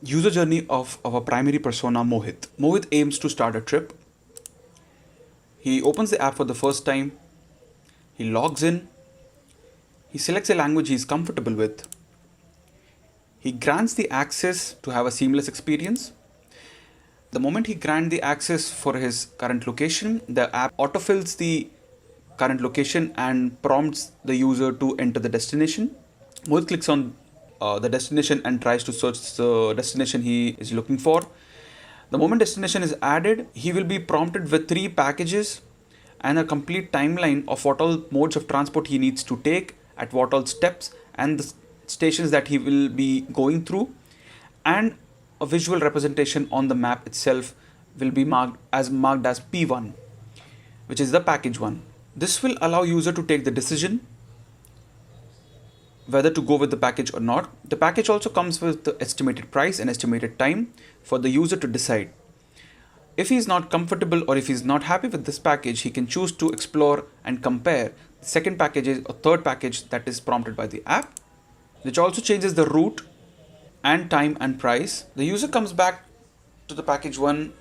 User journey of our primary persona, Mohit. Mohit aims to start a trip. He opens the app for the first time. He logs in. He selects a language he is comfortable with. He grants the access to have a seamless experience. The moment he grants the access for his current location, the app autofills the current location and prompts the user to enter the destination. Mohit clicks on the destination and tries to search the destination he is looking for. The moment destination is added, he will be prompted with 3 packages and a complete timeline of what all modes of transport he needs to take, at what all steps, and the stations that he will be going through, and a visual representation on the map itself will be marked as P1, which is the package 1. This will allow user to take the decision whether to go with the package or not. The package also comes with the estimated price and estimated time for the user to decide. If he is not comfortable or if he is not happy with this package, he can choose to explore and compare the second package or third package that is prompted by the app, which also changes the route and time and price. The user comes back to the package 1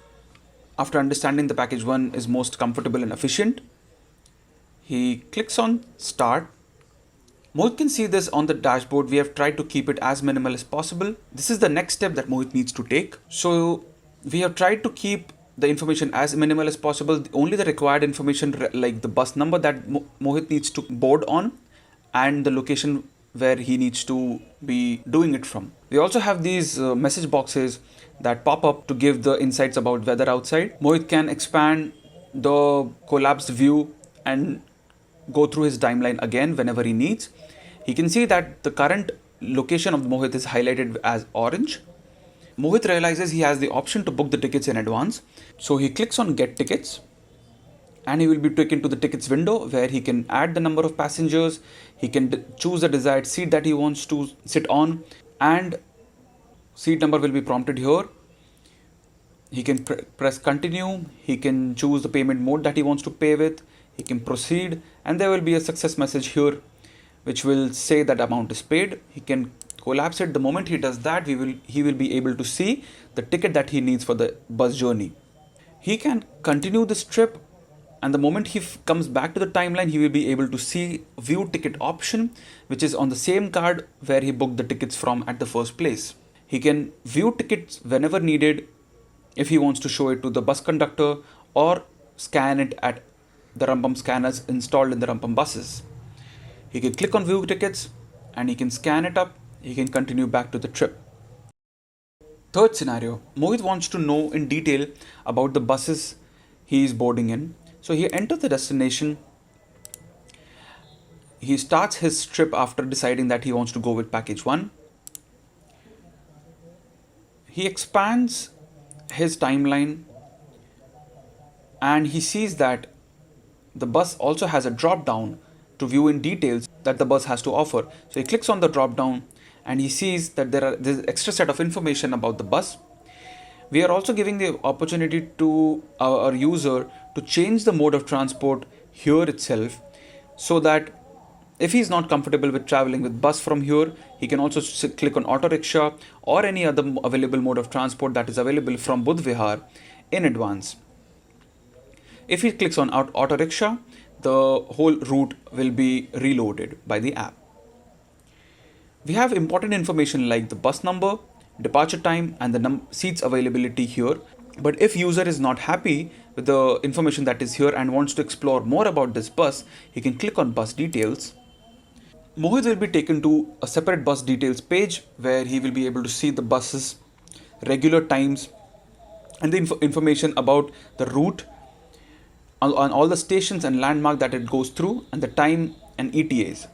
after understanding the package 1 is most comfortable and efficient. He clicks on start. Mohit can see this on the dashboard. We have tried to keep it as minimal as possible. This is the next step that Mohit needs to take. So we have tried to keep the information as minimal as possible. Only the required information like the bus number that Mohit needs to board on and the location where he needs to be doing it from. We also have these message boxes that pop up to give the insights about weather outside. Mohit can expand the collapsed view and go through his timeline again whenever he needs. He can see that the current location of Mohit is highlighted as orange. Mohit realizes he has the option to book the tickets in advance. So he clicks on get tickets and he will be taken to the tickets window where he can add the number of passengers. He can choose the desired seat that he wants to sit on and seat number will be prompted here. He can press continue. He can choose the payment mode that he wants to pay with. He can proceed and there will be a success message here which will say that amount is paid. He can collapse it. The moment he does that, he will be able to see the ticket that he needs for the bus journey. He can continue this trip and the moment he comes back to the timeline, he will be able to see view ticket option which is on the same card where he booked the tickets from at the first place. He can view tickets whenever needed if he wants to show it to the bus conductor or scan it at the Rumpum scanners installed in the Rumpum buses. He can click on view tickets and he can scan it up. He can continue back to the trip. Third scenario, Mohit wants to know in detail about the buses he is boarding in. So he enters the destination. He starts his trip after deciding that he wants to go with package 1. He expands his timeline and he sees that the bus also has a drop down to view in details that the bus has to offer. So he clicks on the drop down and he sees that there's an extra set of information about the bus. We are also giving the opportunity to our user to change the mode of transport here itself so that if he is not comfortable with traveling with bus from here, he can also click on auto rickshaw or any other available mode of transport that is available from Budh Vihar in advance. If he clicks on auto rickshaw, the whole route will be reloaded by the app. We have important information like the bus number, departure time and the seats availability here. But if user is not happy with the information that is here and wants to explore more about this bus, he can click on bus details. Mohit will be taken to a separate bus details page where he will be able to see the buses, regular times and the information about the route on all the stations and landmark that it goes through and the time and ETAs.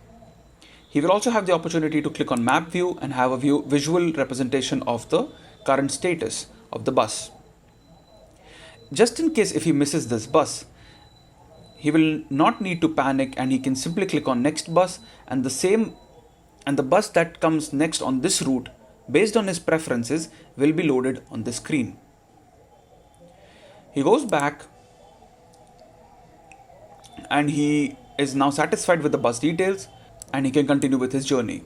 He will also have the opportunity to click on map view and have a visual representation of the current status of the bus. Just in case if he misses this bus, he will not need to panic and he can simply click on next bus and the bus that comes next on this route based on his preferences will be loaded on the screen. He goes back and he is now satisfied with the bus details and he can continue with his journey.